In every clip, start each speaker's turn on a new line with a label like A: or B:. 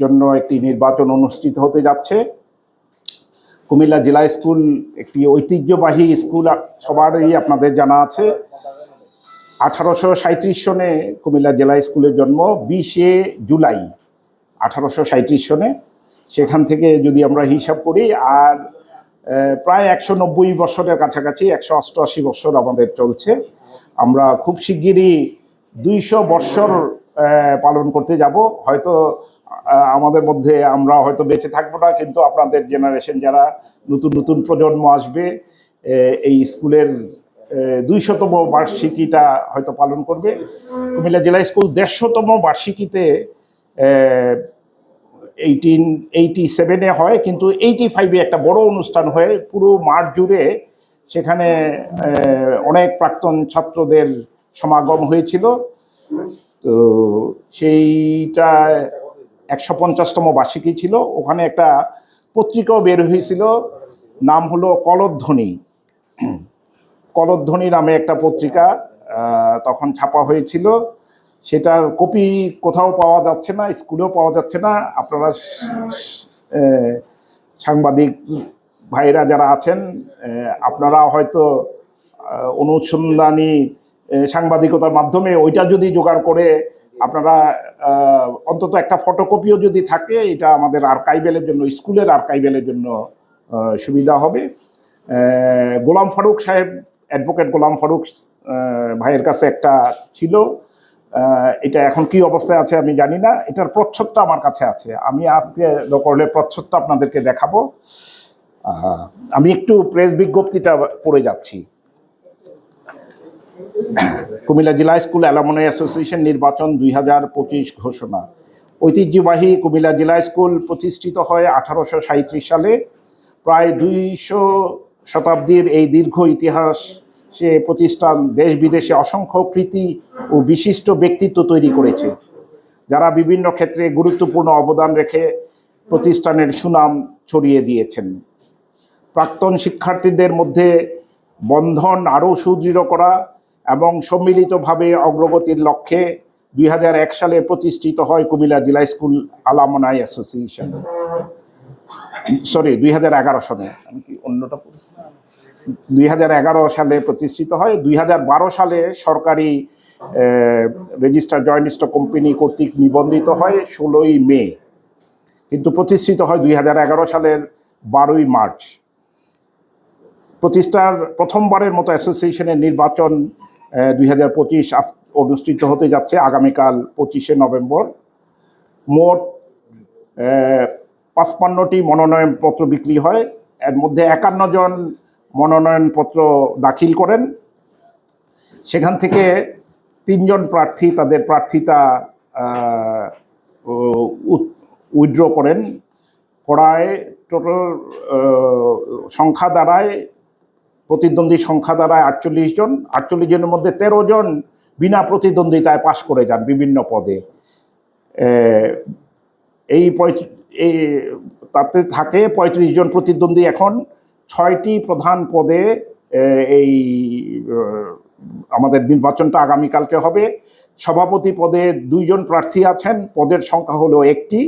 A: জন্য একটি নির্বাচন অনুষ্ঠিত হতে যাচ্ছে। কুমিল্লা জেলা স্কুল একটি ঐতিহ্যবাহী স্কুল, সবারই আপনাদের জানা আছে। 1837 সনে কুমিল্লা জেলা স্কুলের জন্ম, 20 জুলাই 1837 সনে। সেখান থেকে যদি আমরা হিসাব করি, আর প্রায় 190 বছরের কাছাকাছি, 188 বছর আমাদের চলছে। আমরা খুব শিগগিরই 200 বছর পালন করতে যাব। হয়তো আমাদের মধ্যে আমরা হয়তো বেঁচে থাকবো না, কিন্তু আপনাদের জেনারেশন যারা নতুন নতুন প্রজন্ম আসবে, এই স্কুলের 200তম বার্ষিকীটা হয়তো পালন করবে। কুমিল্লা জেলা স্কুল 150তম বার্ষিকীতে 1887-এ হয়, কিন্তু 85-এ একটা বড় অনুষ্ঠান হয়ে পুরো মাঠ জুড়ে সেখানে অনেক প্রাক্তন ছাত্রদের সমাগম হয়েছিল। তো সেইটা 150তম বার্ষিকী ছিল। ওখানে একটা পত্রিকাও বের হয়েছিল, নাম হলো কলধ্বনি। কলধ্বনি নামে একটা পত্রিকা তখন ছাপা হয়েছিল। সেটার কপি কোথাও পাওয়া যাচ্ছে না, স্কুলেও পাওয়া যাচ্ছে না। আপনারা সাংবাদিক ভাইরা যারা আছেন, আপনারা হয়তো অনুসন্ধানী সাংবাদিকতার মাধ্যমে ওইটা যদি জোগাড় করে আপনারা অন্তত একটা ফটোকপিও যদি থাকে, এটা আমাদের আর্কাইভেলের জন্য, স্কুলের আর্কাইভেলের জন্য সুবিধা হবে। গোলাম ফারুক সাহেব, অ্যাডভোকেট গোলাম ফারুক ভাইয়ের কাছে একটা ছিল, এটা এখন কি অবস্থায় আছে আমি জানি না। এটার প্রচ্ছদটা আমার কাছে আছে, আমি আজকে করলে প্রচ্ছদটা আপনাদেরকে দেখাবো। আমি একটু প্রেস বিজ্ঞপ্তিটা পড়ে যাচ্ছি। কুমিল্লা জেলা স্কুল অ্যালামনাই অ্যাসোসিয়েশন নির্বাচন 2025 ঘোষণা। ঐতিহ্যবাহী কুমিল্লা জেলা স্কুল প্রতিষ্ঠিত হয় 1837 সালে। প্রায় 200 শতাব্দীর এই দীর্ঘ ইতিহাস সে প্রতিষ্ঠান দেশ বিদেশে অসংখ্য কৃতি ও বিশিষ্ট ব্যক্তিত্ব তৈরি করেছে, যারা বিভিন্ন ক্ষেত্রে গুরুত্বপূর্ণ অবদান রেখে প্রতিষ্ঠানের সুনাম ছড়িয়ে দিয়েছেন। প্রাক্তন শিক্ষার্থীদের মধ্যে বন্ধন আরও সুদৃঢ় করা এবং সম্মিলিতভাবে অগ্রগতির লক্ষ্যে 2001 সালে প্রতিষ্ঠিত হয় কুমিল্লা জেলা স্কুল অ্যালামনাই অ্যাসোসিয়েশন। 2011 সনে, আমি কি অন্যটা পড়ছি, 2011 সালে প্রতিষ্ঠিত হয়। 2012 সালে সরকারি রেজিস্টার জয়েন্ট স্টক কোম্পানি কর্তৃক নিবন্ধিত হয় 16ই মে, কিন্তু প্রতিষ্ঠিত হয় 2011 সালের 12ই মার্চ। প্রতিষ্ঠার প্রথমবারের মতো অ্যাসোসিয়েশনের নির্বাচন 2025 অনুষ্ঠিত হতে যাচ্ছে আগামীকাল 25শে নভেম্বর। মোট 55টি মনোনয়নপত্র বিক্রি হয়। এর মধ্যে 51 জন মনোনয়নপত্র দাখিল করেন। সেখান থেকে 3 জন প্রার্থী তাদের প্রার্থিতা উইথড্র করেন। পড়ায় টোটাল সংখ্যা দাঁড়ায়, প্রতিদ্বন্দ্বী সংখ্যা দাঁড়ায় 48 জন। 48 জনের মধ্যে 13 জন বিনা প্রতিদ্বন্দ্বিতায় পাশ করে যান বিভিন্ন পদে। তাতে থাকে 35 জন প্রতিদ্বন্দ্বী। এখন 6টি প্রধান পদে এই আমাদের নির্বাচনটা আগামীকালকে হবে। সভাপতি পদে 2 জন প্রার্থী আছেন, পদের সংখ্যা হলো 1টি।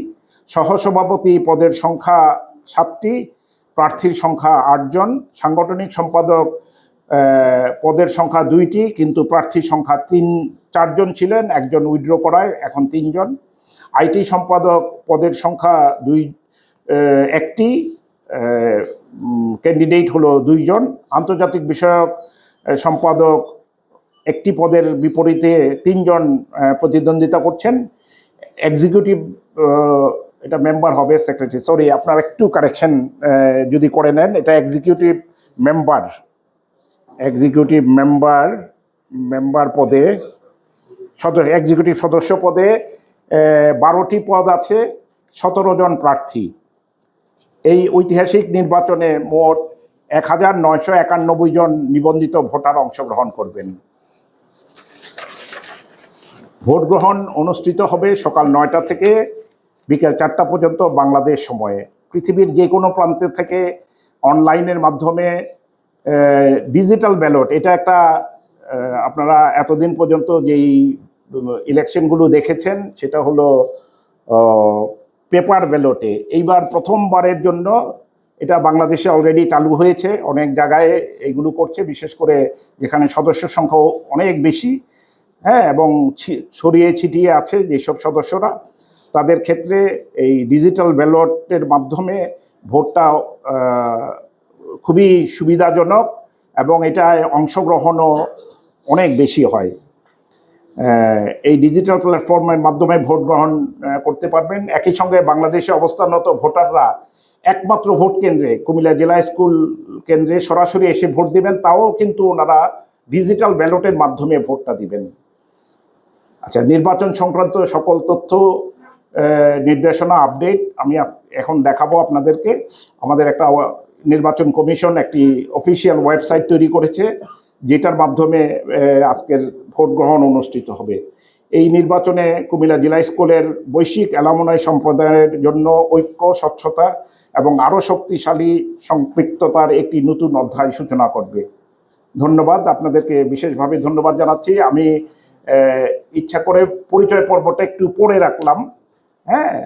A: সহসভাপতি পদের সংখ্যা 7টি, প্রার্থীর সংখ্যা 8 জন। সাংগঠনিক সম্পাদক পদের সংখ্যা 2টি, কিন্তু প্রার্থীর সংখ্যা 4 জন ছিলেন, একজন উইথড্র করায় এখন 3 জন। আইটি সম্পাদক পদের সংখ্যা 1টি, ক্যান্ডিডেট হলো 2 জন। আন্তর্জাতিক বিষয়ক সম্পাদক একটি পদের বিপরীতে 3 জন প্রতিদ্বন্দ্বিতা করছেন। এক্সিকিউটিভ, এটা মেম্বার হবে, সেক্রেটারি, আপনার একটু কারেকশন যদি করে নেন, এটা এক্সিকিউটিভ মেম্বার পদে, এক্সিকিউটিভ সদস্য পদে 12টি পদ আছে, 17 জন প্রার্থী। এই ঐতিহাসিক নির্বাচনে মোট 1991 জন নিবন্ধিত ভোটার অংশগ্রহণ করবেন। ভোট গ্রহণ অনুষ্ঠিত হবে সকাল 9টা থেকে বিকেল 4টা পর্যন্ত বাংলাদেশ সময়ে। পৃথিবীর যে কোনো প্রান্ত থেকে অনলাইনের মাধ্যমে ডিজিটাল ব্যালট, এটা একটা আপনারা এতদিন পর্যন্ত যেই ইলেকশনগুলো দেখেছেন, সেটা হলো পেপার ব্যালটে। এইবার প্রথমবারের জন্য এটা বাংলাদেশে অলরেডি চালু হয়েছে, অনেক জায়গায় এইগুলো করছে, বিশেষ করে যেখানে সদস্য সংখ্যা অনেক বেশি, হ্যাঁ, এবং ছড়িয়ে ছিটিয়ে আছে যেসব সদস্যরা, তাদের ক্ষেত্রে এই ডিজিটাল ব্যালটের মাধ্যমে ভোটটা খুবই সুবিধাজনক এবং এটায় অংশগ্রহণও অনেক বেশি হয়। এই ডিজিটাল প্ল্যাটফর্মের মাধ্যমে ভোট গ্রহণ করতে পারবেন। একই সঙ্গে বাংলাদেশে অবস্থানরত ভোটাররা একমাত্র ভোট কেন্দ্রে, কুমিল্লা জেলা স্কুল কেন্দ্রে সরাসরি এসে ভোট দিবেন, তাও কিন্তু ওনারা ডিজিটাল ব্যালটের মাধ্যমে ভোটটা দিবেন। আচ্ছা, নির্বাচন সংক্রান্ত সকল তথ্য, নির্দেশনা, আপডেট আমি এখন দেখাবো আপনাদেরকে। আমাদের একটা নির্বাচন কমিশন একটি অফিসিয়াল ওয়েবসাইট তৈরি করেছে, যেটার মাধ্যমে আজকের ভোট গ্রহণ অনুষ্ঠিত হবে। এই নির্বাচনে কুমিল্লা জেলা স্কুলের বৈশ্বিক অ্যালামনাই সম্প্রদায়ের জন্য ঐক্য, স্বচ্ছতা এবং আরও শক্তিশালী সম্পৃক্ততার একটি নতুন অধ্যায় সূচনা করবে। ধন্যবাদ, আপনাদেরকে বিশেষভাবে ধন্যবাদ জানাচ্ছি। আমি ইচ্ছা করে পরিচয় পর্বটা একটু পরে রাখলাম, হ্যাঁ।